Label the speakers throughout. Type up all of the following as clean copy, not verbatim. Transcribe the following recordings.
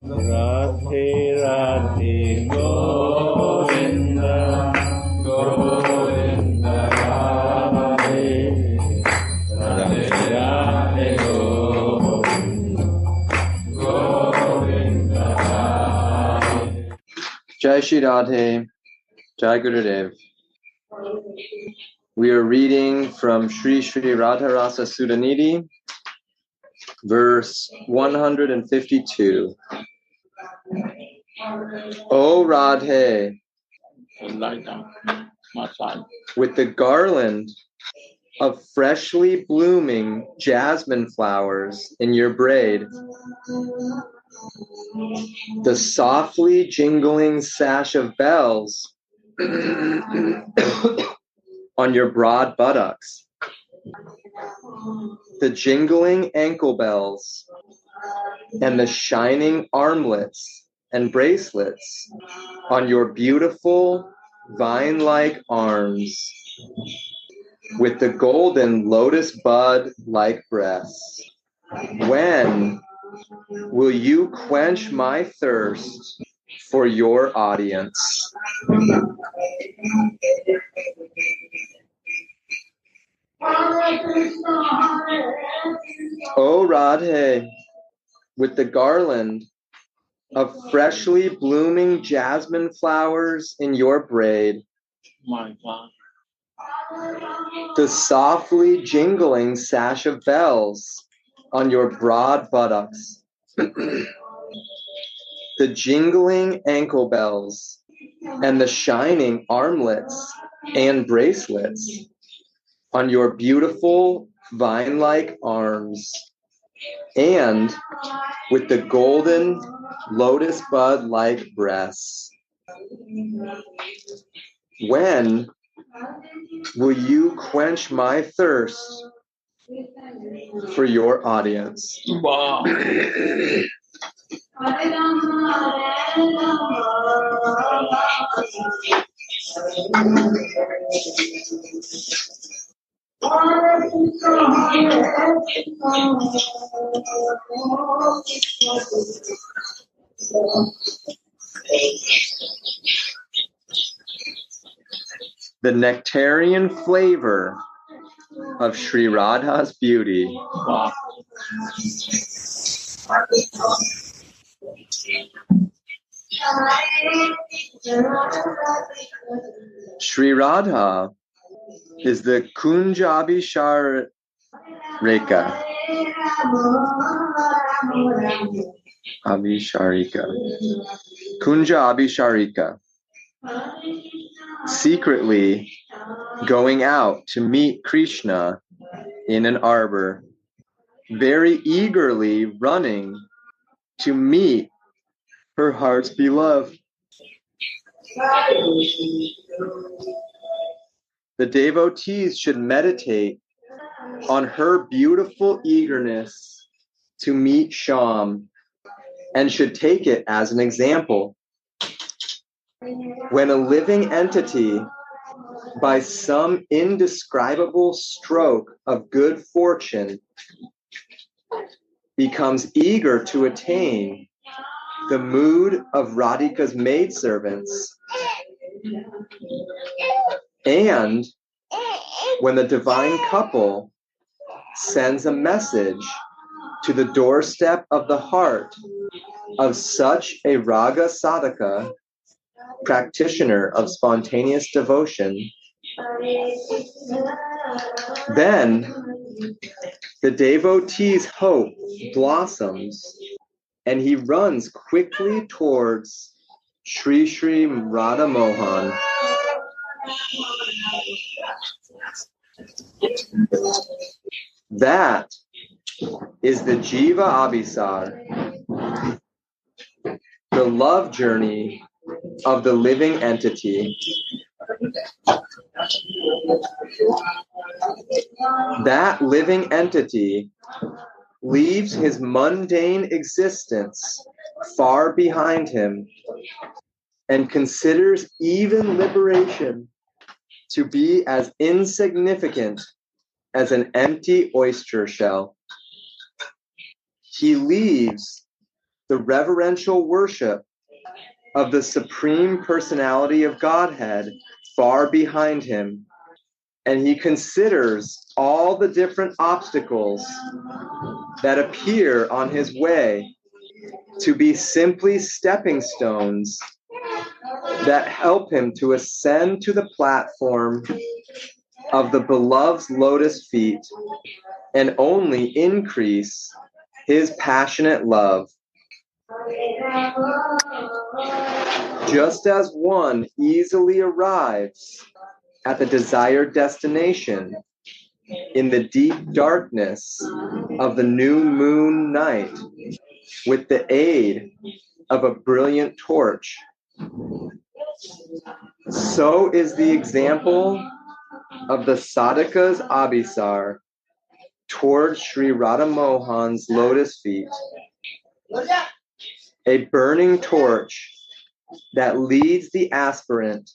Speaker 1: Radhe Radhe Govinda Govinda Radhe Radhe Radhe Govinda Govinda Radhe. Jai Shri Radhe, Jai Gurudev. We are reading from Sri Sri Radha Rasa Sudhanidhi, verse 152. O Radhe, with the garland of freshly blooming jasmine flowers in your braid, the softly jingling sash of bells on your broad buttocks, the jingling ankle bells, and the shining armlets and bracelets on your beautiful vine-like arms, with the golden lotus bud-like breasts. When will you quench my thirst for your audience? O Radhe, with the garland of freshly blooming jasmine flowers in your braid, the softly jingling sash of bells on your broad buttocks, the jingling ankle bells, and the shining armlets and bracelets on your beautiful vine-like arms, and with the golden lotus bud-like breasts. When will you quench my thirst for your audience? Wow. The nectarian flavor of Sri Radha's beauty. Wow. Sri Radha is the Kunja Abhisharika. Kunja Abhisharika. Secretly going out to meet Krishna in an arbor, very eagerly running to meet her heart's beloved. The devotees should meditate on her beautiful eagerness to meet Shyam and should take it as an example. When a living entity, by some indescribable stroke of good fortune, becomes eager to attain the mood of Radhika's maidservants, and when the divine couple sends a message to the doorstep of the heart of such a raga sadhaka, practitioner of spontaneous devotion, then the devotee's hope blossoms and he runs quickly towards Sri Sri Radha Mohan. That is the Jiva Abhisar, the love journey of the living entity. That living entity leaves his mundane existence far behind him and considers even liberation to be as insignificant as an empty oyster shell. He leaves the reverential worship of the Supreme Personality of Godhead far behind him, and he considers all the different obstacles that appear on his way to be simply stepping stones that help him to ascend to the platform of the beloved's lotus feet and only increase his passionate love. Just as one easily arrives at the desired destination in the deep darkness of the new moon night with the aid of a brilliant torch, so is the example of the sadhaka's abhisar towards Sri Radha Mohan's lotus feet, a burning torch that leads the aspirant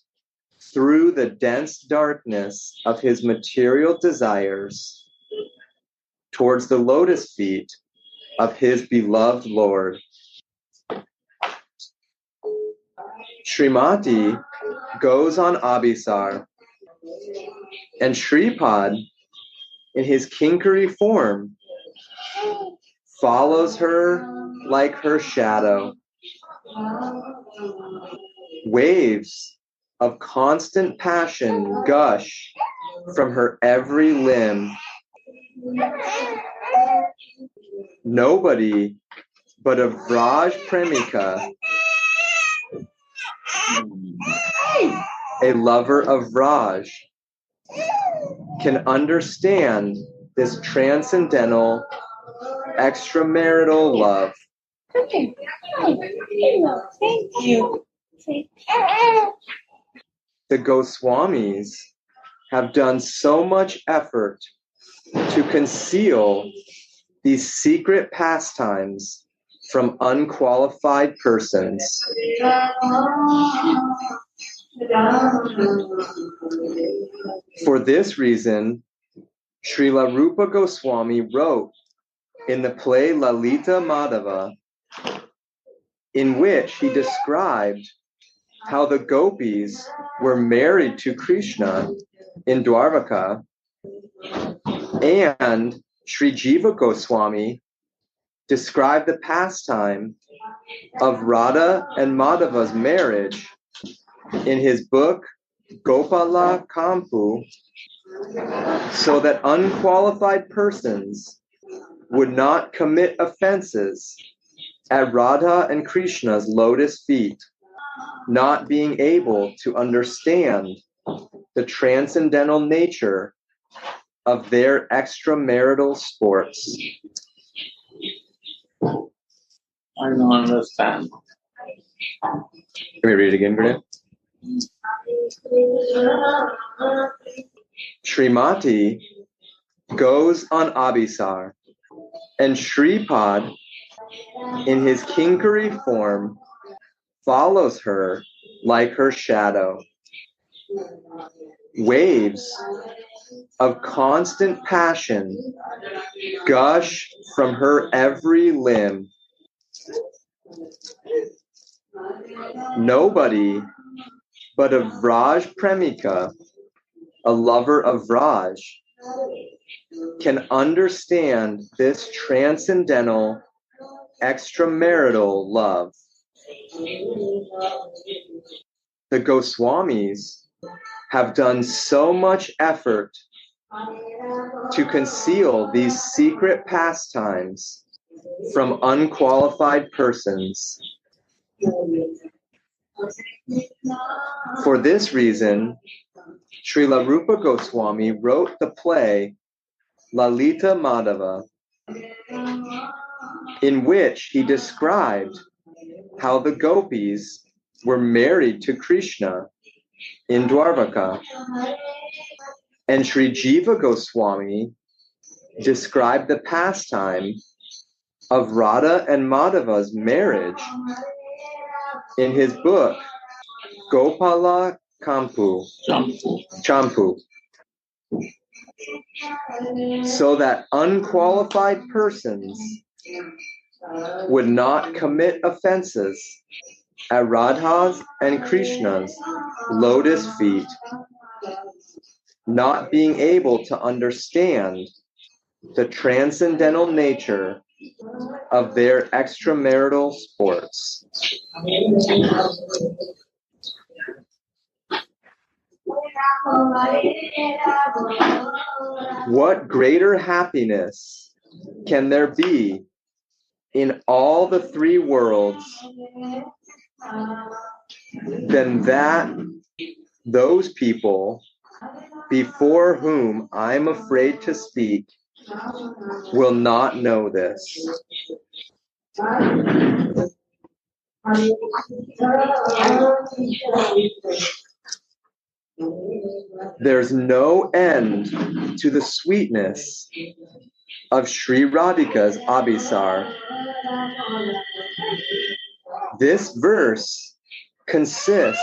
Speaker 1: through the dense darkness of his material desires towards the lotus feet of his beloved Lord. Srimati goes on abhisar, and Shripad, in his kinkari form, follows her like her shadow. Waves of constant passion gush from her every limb. Nobody but a Vraj Premika, a lover of Raj, can understand this transcendental extramarital love.
Speaker 2: Thank you.
Speaker 1: The Goswamis have done so much effort to conceal these secret pastimes from unqualified persons. For this reason, Srila Rupa Goswami wrote in the play Lalita Madhava, in which he described how the gopis were married to Krishna in Dwaraka, and Sri Jiva Goswami described the pastime of Radha and Madhava's marriage in his book Gopala Kampu, so that unqualified persons would not commit offenses at Radha and Krishna's lotus feet, not being able to understand the transcendental nature of their extramarital sports.
Speaker 3: I don't understand.
Speaker 1: Can we read it again, Gurdev? Srimati goes on abhisar, and Shripad, in his kinkari form, follows her like her shadow. Waves of constant passion gush from her every limb. Nobody but a Vraj Premika, a lover of Vraj, can understand this transcendental extramarital love. The Goswamis have done so much effort to conceal these secret pastimes from unqualified persons. For this reason, Srila Rupa Goswami wrote the play Lalita Madhava, in which he described how the gopis were married to Krishna in Dwaraka. And Sri Jiva Goswami described the pastime of Radha and Madhava's marriage in his book Gopala Kampu, Champu, so that unqualified persons would not commit offenses at Radha's and Krishna's lotus feet, not being able to understand the transcendental nature of their extramarital sports. What greater happiness can there be in all the three worlds than that those people before whom I'm afraid to speak will not know this? There's no end to the sweetness of Sri Radhika's Abhisar. This verse consists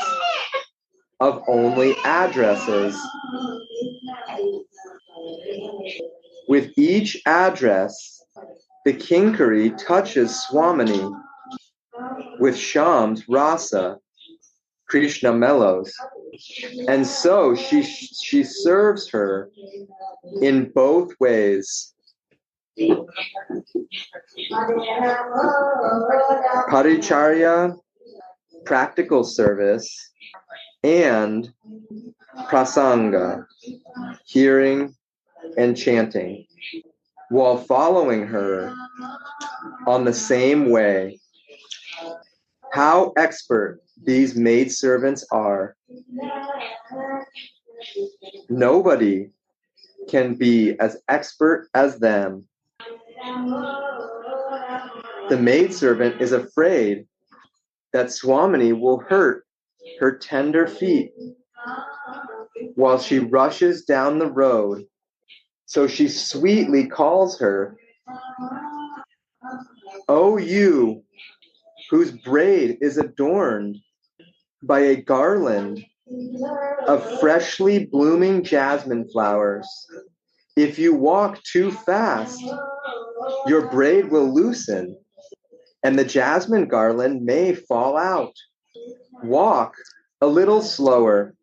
Speaker 1: of only addresses. With each address, the Kinkari touches Swamini with Sham's Rasa, Krishna mellows, and so she serves her in both ways. Paricharya, practical service, and prasanga, hearing and chanting, while following her on the same way. How expert these maidservants are. Nobody can be as expert as them. The maidservant is afraid that Swamini will hurt her tender feet while she rushes down the road. So she sweetly calls her, "O you whose braid is adorned by a garland of freshly blooming jasmine flowers. If you walk too fast, your braid will loosen, and the jasmine garland may fall out. Walk a little slower,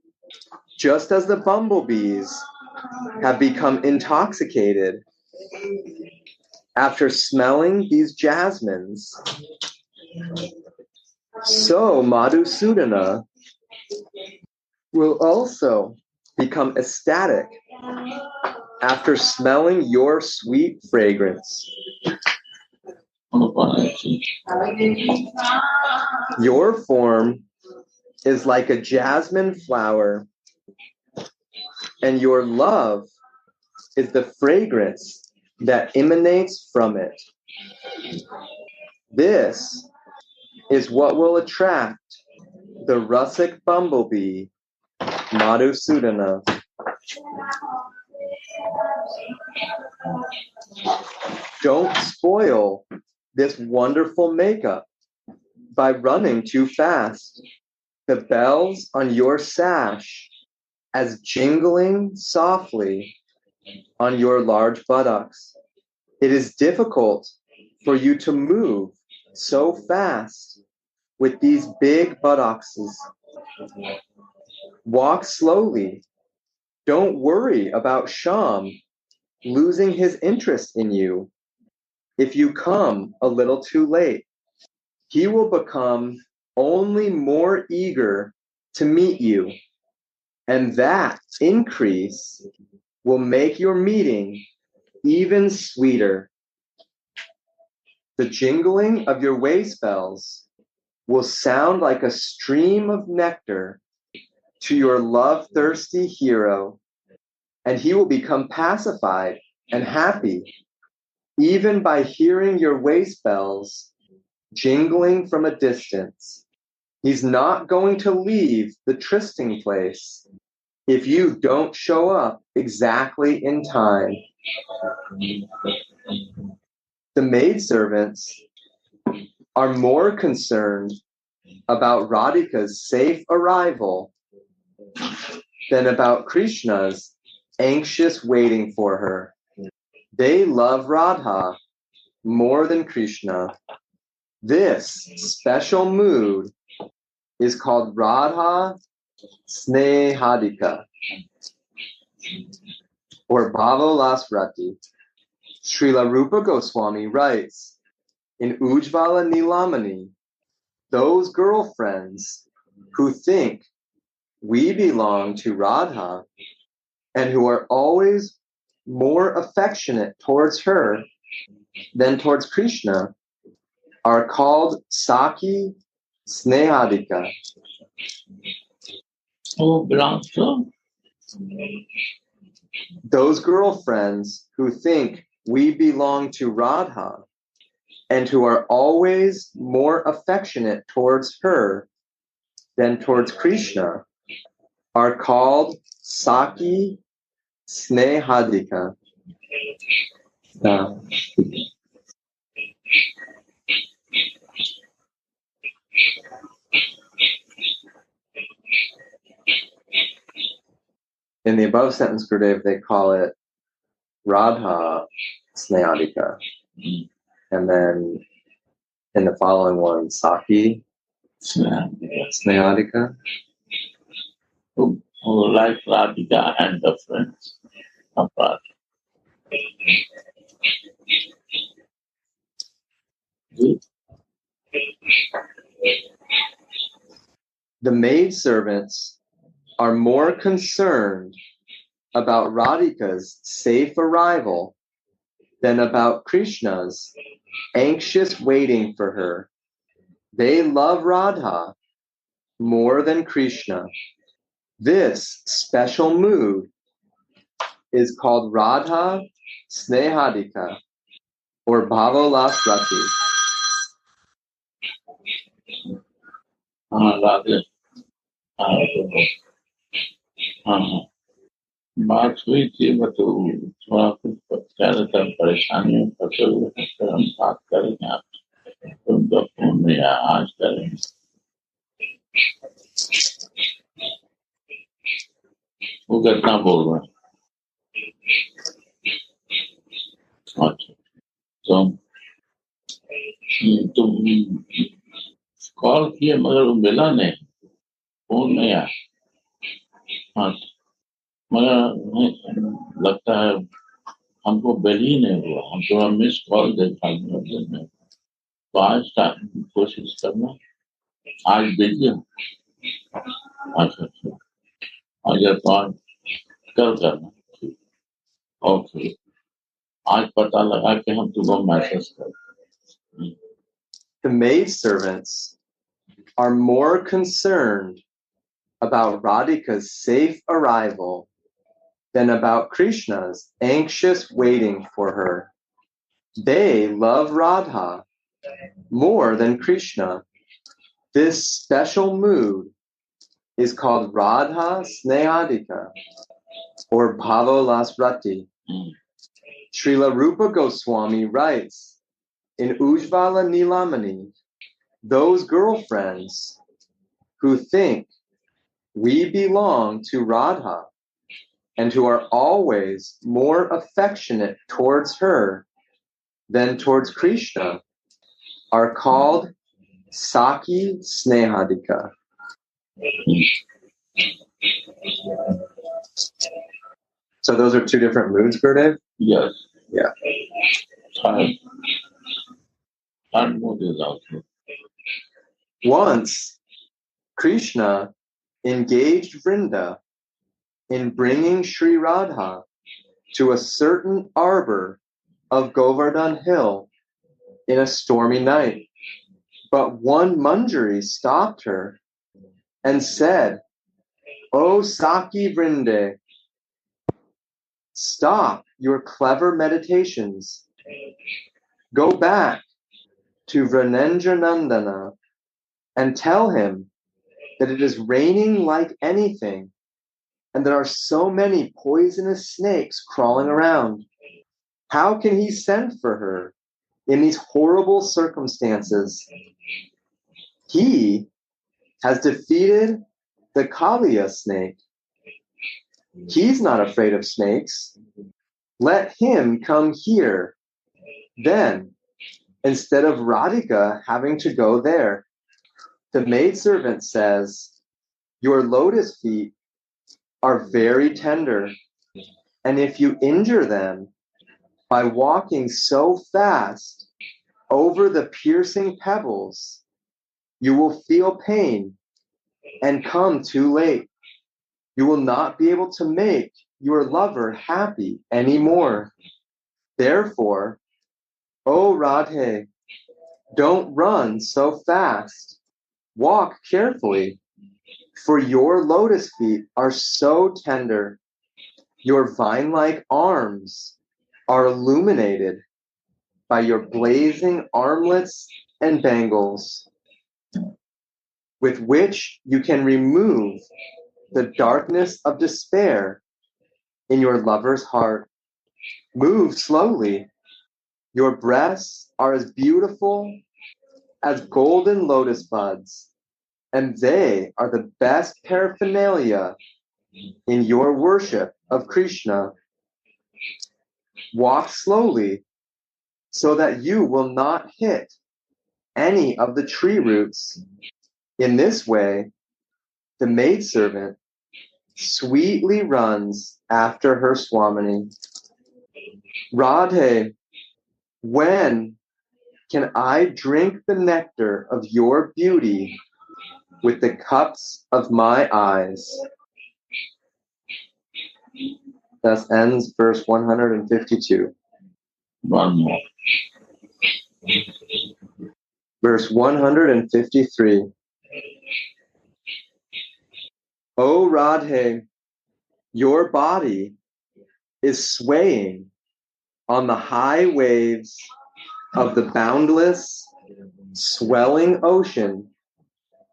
Speaker 1: just as the bumblebees have become intoxicated after smelling these jasmines. So Madhusudana will also become ecstatic after smelling your sweet fragrance. Your form is like a jasmine flower, and your love is the fragrance that emanates from it. This is what will attract the rustic bumblebee, Madhusudana. Don't spoil this wonderful makeup by running too fast. The bells on your sash as jingling softly on your large buttocks. It is difficult for you to move so fast with these big buttocks. Walk slowly. Don't worry about Sham losing his interest in you. If you come a little too late, he will become only more eager to meet you, and that increase will make your meeting even sweeter. The jingling of your waist bells will sound like a stream of nectar to your love-thirsty hero, and he will become pacified and happy even by hearing your waist bells jingling from a distance. He's not going to leave the trysting place if you don't show up exactly in time. The maidservants are more concerned about Radhika's safe arrival than about Krishna's anxious waiting for her. They love Radha more than Krishna. This special mood is called Radha Snehadika or Bhavolasrati. Srila Rupa Goswami writes in Ujjvala Nilamani, those girlfriends who think we belong to Radha and who are always more affectionate towards her than towards Krishna are called Saki Snehadika.
Speaker 3: Who belongs to?
Speaker 1: Those girlfriends who think we belong to Radha and who are always more affectionate towards her than towards Krishna are called Saki Snehadika. In the above sentence, Gurudev, they call it Radha Snehadika. And then in the following one, Saki Snehadika.
Speaker 3: Who like Radhika and the friends of Radha.
Speaker 1: The maidservants are more concerned about Radhika's safe arrival than about Krishna's anxious waiting for her. They love Radha more than Krishna. This special mood is called Radha Snehadika or Bhavolasrati.
Speaker 3: Radha. बात हुई थी but थोड़ा कुछ ज्यादातर परेशानियों फंसे हुए हैं तो हम बात करेंगे आप तुम तो फोन में या आज करेंगे वो कितना बोल रहे हैं अच्छा तो तुम कॉल किए मगर वो मिला नहीं फोन नहीं आया हाँ मगर लगता है हमको बेल ही नहीं हुआ हम थोड़ा मिस कॉल देखा में तो आज कोशिश करना आज बिजी हूँ अच्छा अच्छा तो आज कल करना ओके आज पता लगा कि हम तुमको मैसेज कर
Speaker 1: The maidservants are more concerned about Radhika's safe arrival than about Krishna's anxious waiting for her. They love Radha more than Krishna. This special mood is called Radha Snehadika or Bhavolasrati. Srila Rupa Goswami writes in Ujjvala Nilamani, those girlfriends who think we belong to Radha and who are always more affectionate towards her than towards Krishna are called Saki Snehadika. So those are two different moods, Gurudev?
Speaker 3: Yes.
Speaker 1: Yeah.
Speaker 3: Third mood is also.
Speaker 1: Once, Krishna engaged Vrinda in bringing Sri Radha to a certain arbor of Govardhan Hill in a stormy night. But one Manjari stopped her and said, "O Saki Vrinde, stop your clever meditations. Go back to Vrinendra Nandana and tell him that it is raining like anything and there are so many poisonous snakes crawling around. How can he send for her in these horrible circumstances? He has defeated the Kaliya snake. He's not afraid of snakes. Let him come here. Then instead of Radhika having to go there. The maidservant says, "Your lotus feet are very tender, and if you injure them by walking so fast over the piercing pebbles, you will feel pain and come too late. You will not be able to make your lover happy anymore. Therefore, O Radhe, don't run so fast. Walk carefully, for your lotus feet are so tender. Your vine-like arms are illuminated by your blazing armlets and bangles, with which you can remove the darkness of despair in your lover's heart. Move slowly. Your breasts are as beautiful as golden lotus buds, and they are the best paraphernalia in your worship of Krishna. Walk slowly so that you will not hit any of the tree roots. In this way, the maidservant sweetly runs after her Swamini. Radhe, when can I drink the nectar of your beauty with the cups of my eyes?" Thus ends verse 152.
Speaker 3: One more.
Speaker 1: Verse 153. O Radhe, your body is swaying on the high waves of the boundless, swelling ocean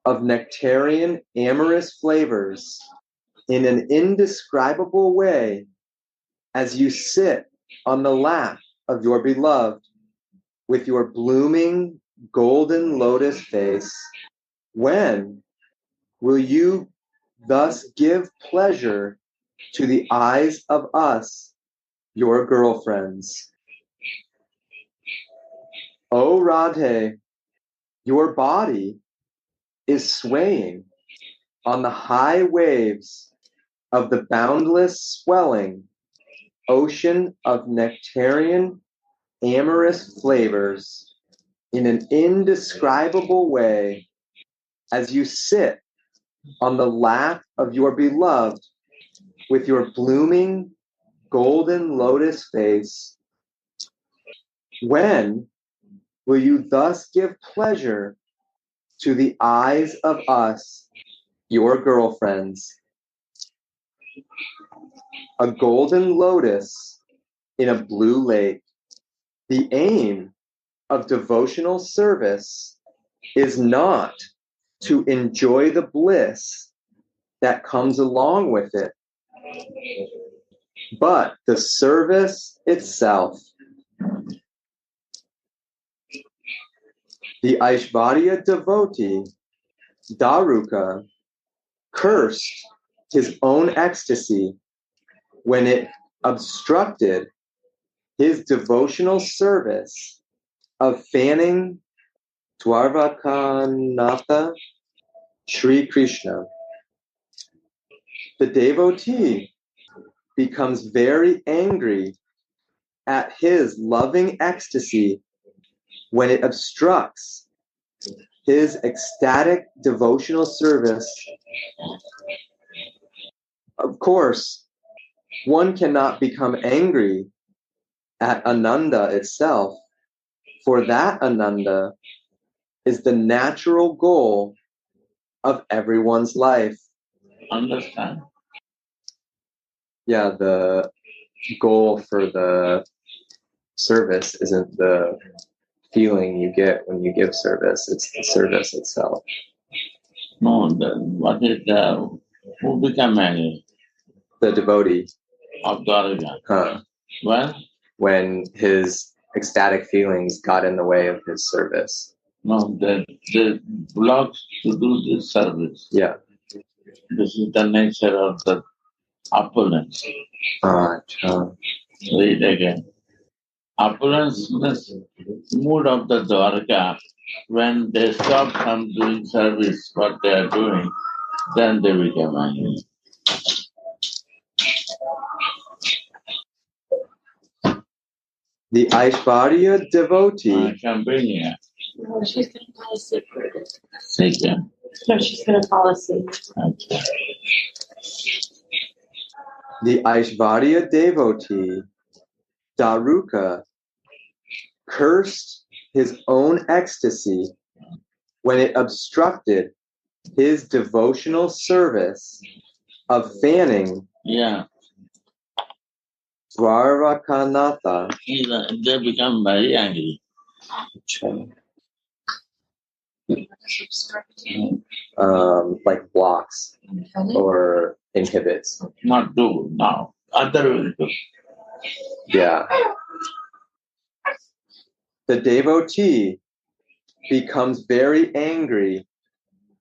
Speaker 1: of nectarian amorous flavors in an indescribable way as you sit on the lap of your beloved with your blooming golden lotus face. When will you thus give pleasure to the eyes of us, your girlfriends? O Radhe, your body is swaying on the high waves of the boundless swelling ocean of nectarian amorous flavors in an indescribable way as you sit on the lap of your beloved with your blooming golden lotus face. When will you thus give pleasure to the eyes of us, your girlfriends? A golden lotus in a blue lake. The aim of devotional service is not to enjoy the bliss that comes along with it, but the service itself. The Aishvarya devotee, Daruka, cursed his own ecstasy when it obstructed his devotional service of fanning Dwarvakanatha Sri Krishna. The devotee becomes very angry at his loving ecstasy when it obstructs his ecstatic devotional service. Of course, one cannot become angry at Ananda itself, for that Ananda is the natural goal of everyone's life.
Speaker 3: Understand?
Speaker 1: Yeah, the goal for the service isn't the feeling you get when you give service, it's the service itself.
Speaker 3: No, what is who become angry?
Speaker 1: The devotee.
Speaker 3: Of Dwarka.
Speaker 1: Huh.
Speaker 3: Well?
Speaker 1: When his ecstatic feelings got in the way of his service.
Speaker 3: No, the blocks to do this service.
Speaker 1: Yeah.
Speaker 3: This is the nature of the opulence.
Speaker 1: Sure.
Speaker 3: Read again. Opulence mood of the Dwarka, when they stop from doing service, what they are doing, then they become angry.
Speaker 1: The Aishvarya devotee.
Speaker 3: I can bring here.
Speaker 2: No, she's going to fall asleep.
Speaker 3: Second.
Speaker 2: No, she's going to fall asleep.
Speaker 3: Okay.
Speaker 1: The Aishvarya devotee, Daruka, cursed his own ecstasy when it obstructed his devotional service of fanning Dwarvakanatha.
Speaker 3: They become very angry.
Speaker 1: Like blocks or inhibits.
Speaker 3: Not do now. Other will do.
Speaker 1: Yeah. The devotee becomes very angry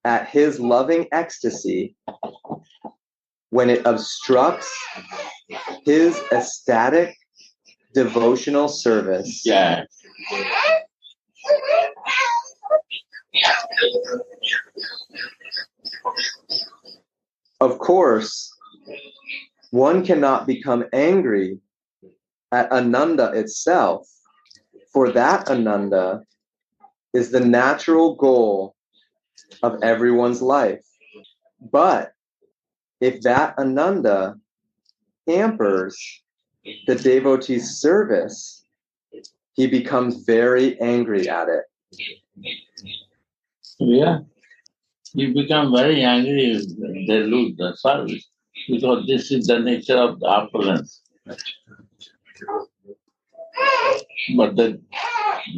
Speaker 1: at his loving ecstasy when it obstructs his ecstatic devotional service.
Speaker 3: Yeah.
Speaker 1: Of course, one cannot become angry at Ananda itself, for that Ananda is the natural goal of everyone's life. But if that Ananda hampers the devotee's service, he becomes very angry at it.
Speaker 3: Yeah. You become very angry if they lose the service, because this is the nature of the opulence. But the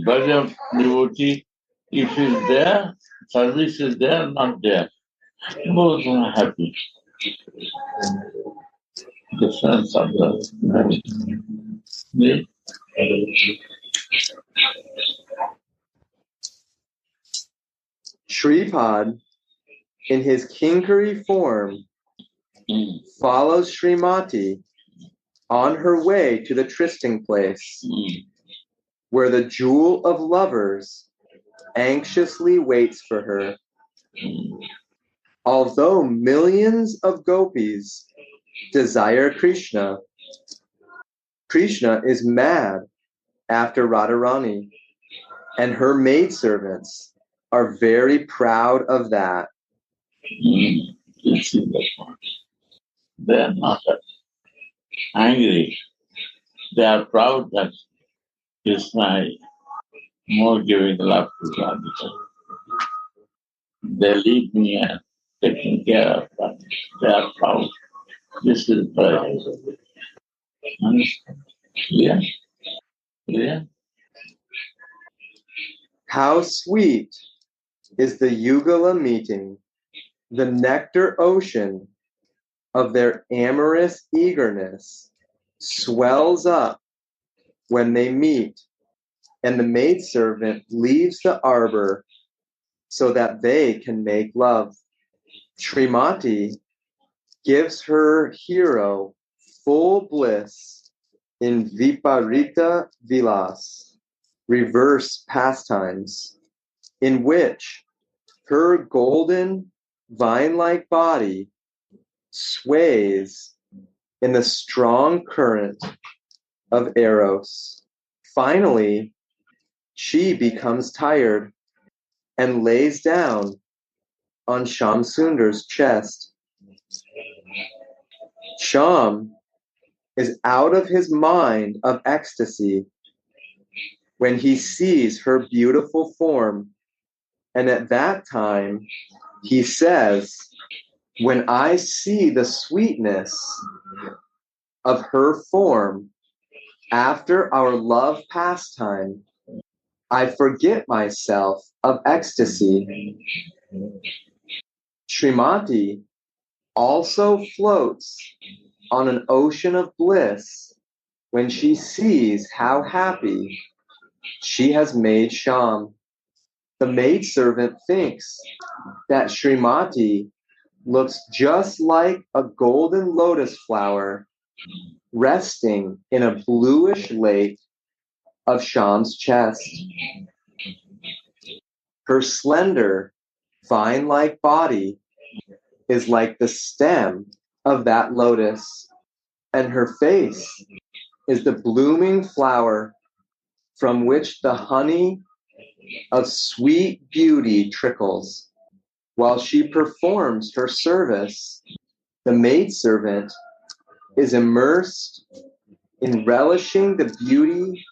Speaker 3: body of devotee, if is there, service is there, not there. Both are happy. Difference of the
Speaker 1: Shripad, in his kinkari form, follows Srimati on her way to the trysting place, where the jewel of lovers anxiously waits for her. Although millions of gopis desire Krishna, Krishna is mad after Radharani, and her maidservants are very proud of that.
Speaker 3: They are not angry. They are proud that Krishna is more giving love to Radha. They leave me and taking care of them. They are proud. This is pride. Understand? Yeah. Yeah.
Speaker 1: How sweet is the Yugala meeting, the nectar ocean of their amorous eagerness swells up when they meet, and the maidservant leaves the arbor so that they can make love. Srimati gives her hero full bliss in Viparita Vilas, reverse pastimes, in which her golden vine-like body sways in the strong current of Eros. Finally, she becomes tired and lays down on Shyam Sundar's chest. Shyam is out of his mind of ecstasy when he sees her beautiful form, and at that time he says, "When I see the sweetness of her form after our love pastime, I forget myself of ecstasy." Srimati also floats on an ocean of bliss when she sees how happy she has made Shyam. The maidservant thinks that Srimati looks just like a golden lotus flower resting in a bluish lake of Sham's chest. Her slender, vine-like body is like the stem of that lotus, and her face is the blooming flower from which the honey of sweet beauty trickles. While she performs her service, the maidservant is immersed in relishing the beauty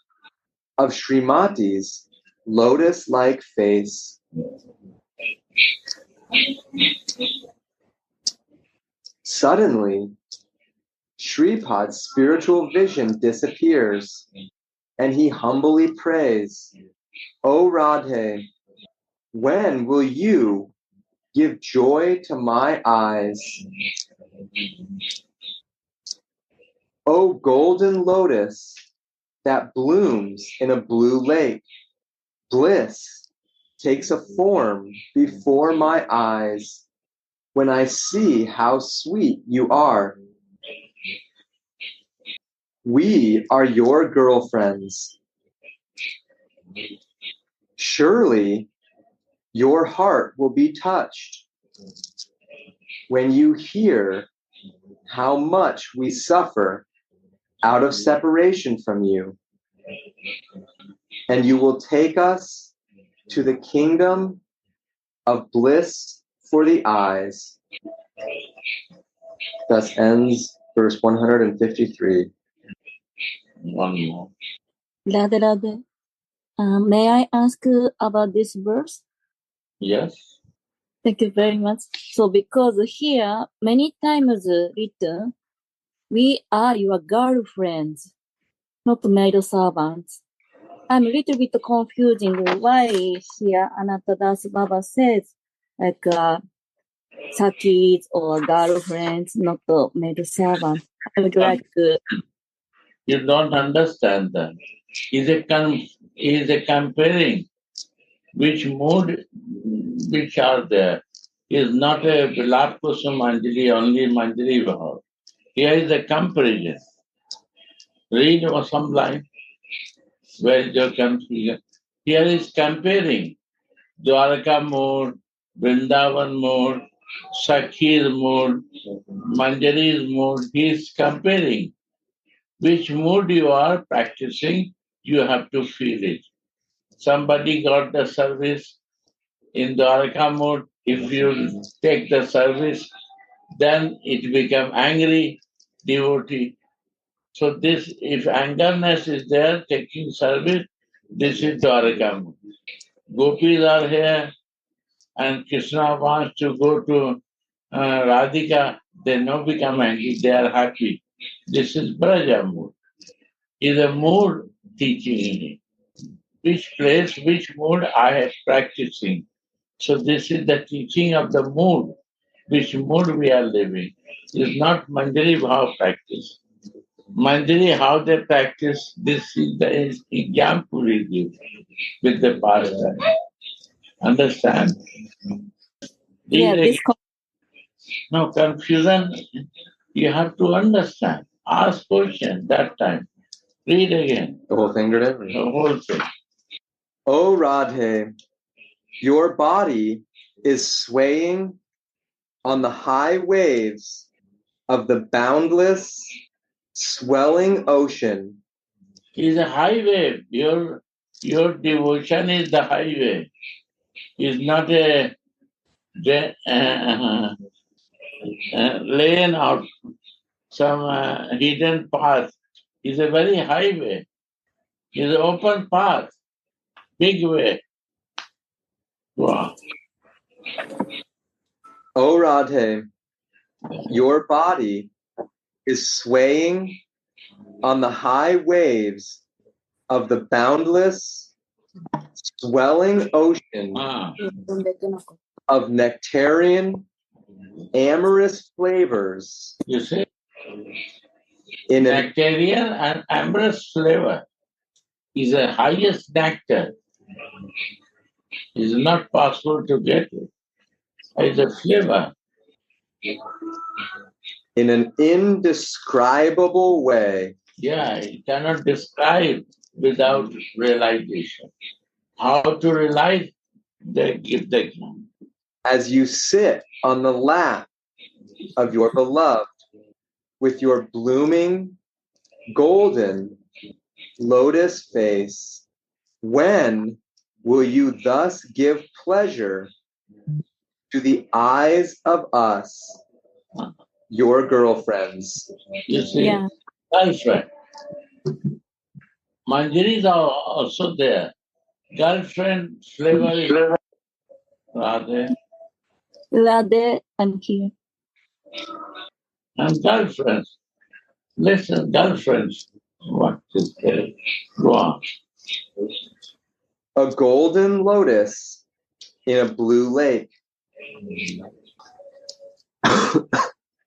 Speaker 1: of Srimati's lotus-like face. Suddenly, Shripad's spiritual vision disappears, and he humbly prays, "O Radhe, when will you give joy to my eyes? O golden lotus that blooms in a blue lake, bliss takes a form before my eyes when I see how sweet you are. We are your girlfriends. Surely your heart will be touched when you hear how much we suffer out of separation from you, and you will take us to the kingdom of bliss for the eyes." Thus ends verse 153.
Speaker 3: One more.
Speaker 2: Radha, Radha. May I ask about this verse?
Speaker 3: Yes.
Speaker 2: Thank you very much. So because here many times written, we are your girlfriends, not maid servants. I'm a little bit confusing why here Ananta Das Baba says like Sakis or girlfriends, not maid servants. I would like to...
Speaker 3: You don't understand that. Is a comparing which mood which are there. Is not a Vilap Kusum Manjari, only Manjari Bhav. Here is a comparison. Read some line. Where is your confusion? Here is comparing Dwaraka mood, Vrindavan mood, Sakhir mood, Manjari's mood. He is comparing. Which mood you are practicing, you have to feel it. Somebody got the service in Dwaraka mood. If you take the service, then it become angry devotee. So this, if angerness is there, taking service, this is Dwaraka mood. Gopis are here, and Krishna wants to go to Radhika, they now become angry, they are happy. This is Braja mood. Is a mood teaching in it. Which place, which mood I am practicing. So this is the teaching of the mood, which mood we are living. It is not Manjari Bhav practice. Manjari, how they practice, this is the example we give with the pastime. Understand?
Speaker 2: Yeah, this
Speaker 3: No confusion, you have to understand. Ask question that time. Read again.
Speaker 1: The whole thing, Gurudev?
Speaker 3: The whole thing.
Speaker 1: O Radhe, your body is swaying on the high waves of the boundless, swelling ocean.
Speaker 3: Is a highway. Your devotion is the highway. Is not a lane out some hidden path. Is a very highway. Is an open path, big way. Wow.
Speaker 1: O Radhe, your body is swaying on the high waves of the boundless, swelling ocean of nectarian, amorous flavors.
Speaker 3: You see? In nectarian and amorous flavor is the highest nectar. It is not possible to get it. It's a flavor.
Speaker 1: In an indescribable way.
Speaker 3: Yeah, you cannot describe without realization. How to realize? They give the example.
Speaker 1: As you sit on the lap of your beloved with your blooming, golden lotus face, when will you thus give pleasure to the eyes of us, your girlfriends?
Speaker 3: You see,
Speaker 2: Yeah.
Speaker 3: girlfriend. Manjaris are also there. Girlfriend flavor is Radha.
Speaker 2: Radha, I'm here.
Speaker 3: And girlfriends. Listen, girlfriends. What is there? Go on.
Speaker 1: A golden lotus in a blue lake.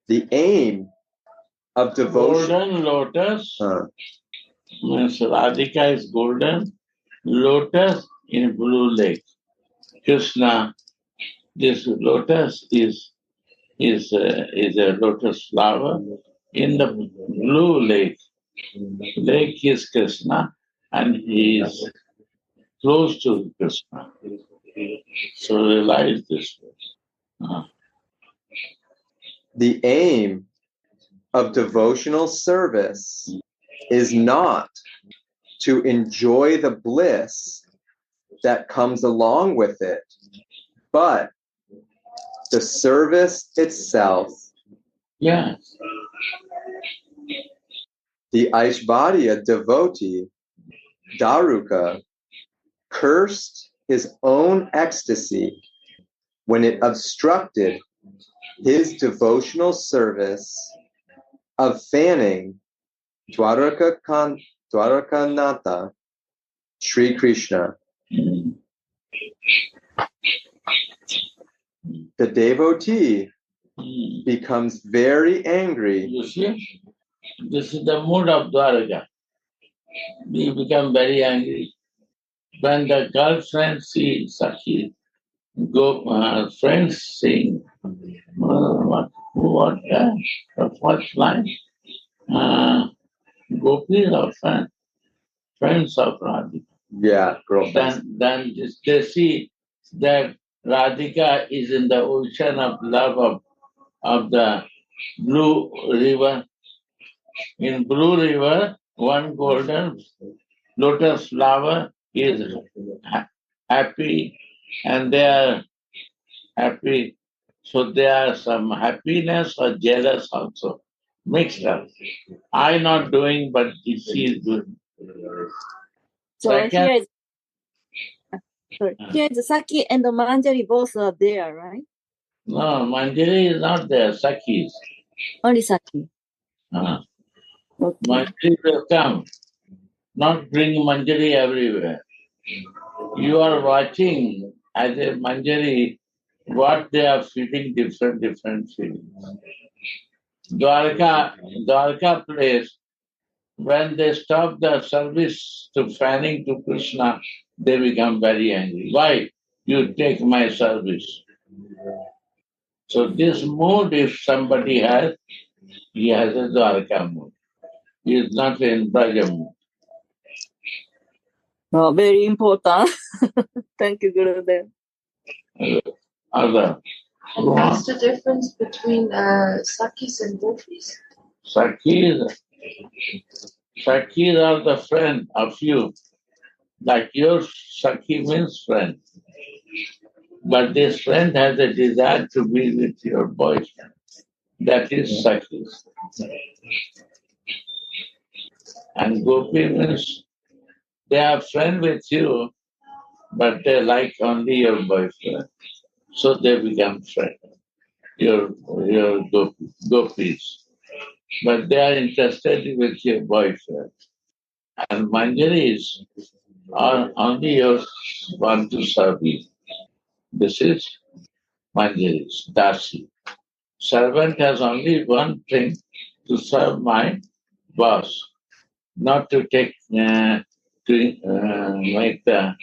Speaker 1: The aim of devotion.
Speaker 3: Golden lotus means Radhika is golden. Lotus in blue lake. Krishna, this lotus is a lotus flower in the blue lake. Lake is Krishna and he is close to Krishna. So realize this.
Speaker 1: The aim of devotional service is not to enjoy the bliss that comes along with it, but the service itself.
Speaker 3: Yes.
Speaker 1: The Aishvarya devotee, Daruka, cursed his own ecstasy when it obstructed his devotional service of fanning Dwarakanatha Sri Krishna. The devotee becomes very angry.
Speaker 3: You see, this is the mood of Dwaraka. We become very angry. When the girlfriend sees Sakhi, friends sing, what line? Gopis are friends of Radhika.
Speaker 1: Yeah, girlfriends.
Speaker 3: Then they see that Radhika is in the ocean of love of the blue river. In blue river, one golden lotus flower is happy and they are happy. So there are some happiness or jealous also mixed up. I not doing, but she is doing.
Speaker 2: So here is Saki and Manjari both are there, right?
Speaker 3: No, Manjari is not there. Sakhi is.
Speaker 2: Only Saki.
Speaker 3: Okay.
Speaker 2: Okay.
Speaker 3: Manjari will come. Not bring Manjari everywhere. You are watching as a Manjari what they are feeling different feelings. Dwarka place, when they stop the service to fanning to Krishna, they become very angry. Why? You take my service. So this mood, if somebody has, he has a Dwarka mood. He is not in Braja mood.
Speaker 2: Oh, very important. Thank you, Gurudev.
Speaker 3: Other.
Speaker 4: And what's the difference between Sakis and Gopis?
Speaker 3: Sakis are the friend of you. Like your Sakhi means friend. But this friend has a desire to be with your boyfriend. That is Sakis. And Gopi means they are friend with you, but they like only your boyfriend. So they become friends. Your gopis. But they are interested with your boyfriend. And Manjaris are only yours want to serve you. This is Manjaris, Dasi. Servant has only one thing, to serve my boss, not to take make the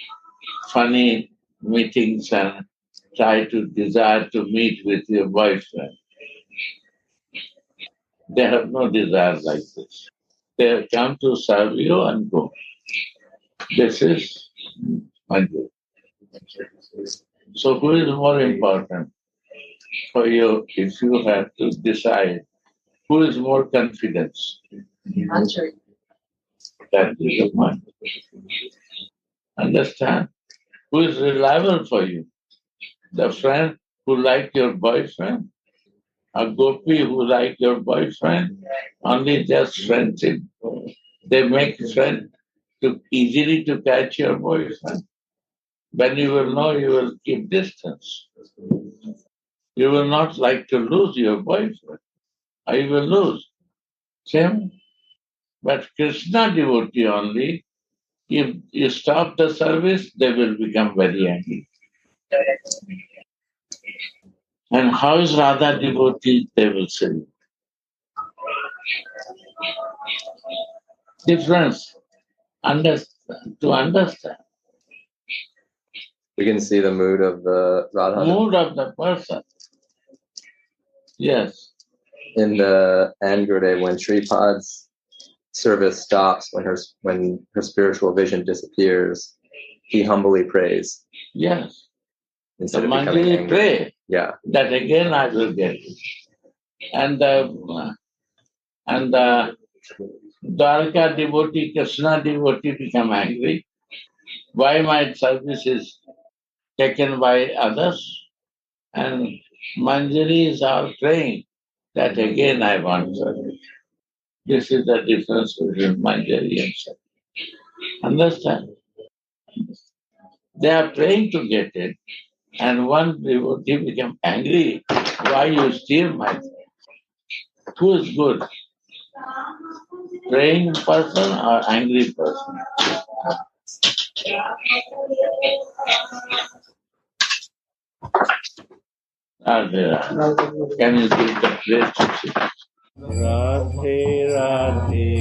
Speaker 3: funny meetings and try to desire to meet with your boyfriend. They have no desire like this. They have come to serve you and go. This is my view. So who is more important for you if you have to decide who is more confident? That is the point. Understand? Who is reliable for you? The friend who like your boyfriend? A gopi who like your boyfriend? Only just friendship. They make friend to easily to catch your boyfriend. When you will know, you will keep distance. You will not like to lose your boyfriend. Or you will lose. Same. But Krishna devotee only, if you stop the service, they will become very angry. And how is Radha devotee? They will say. Difference. To understand.
Speaker 1: We can see the mood of the Radha.
Speaker 3: Mood of the person. Yes.
Speaker 1: In the end, Gurudev, when Sripad's service stops, when her spiritual vision disappears, he humbly prays.
Speaker 3: Yes.
Speaker 1: Instead
Speaker 3: so
Speaker 1: of becoming angry.
Speaker 3: pray.
Speaker 1: Yeah.
Speaker 3: That again I will get it. And the Dwarka devotee, Krishna devotee become angry. Why my service is taken by others? And Manjaris are praying that again I want service. This is the difference between Manjari and service. Understand? They are praying to get it, and one devotee become angry. Why you steal my service? Who is good? Praying person or angry person? Radha, can you give the place to see?
Speaker 5: Radhe Radhe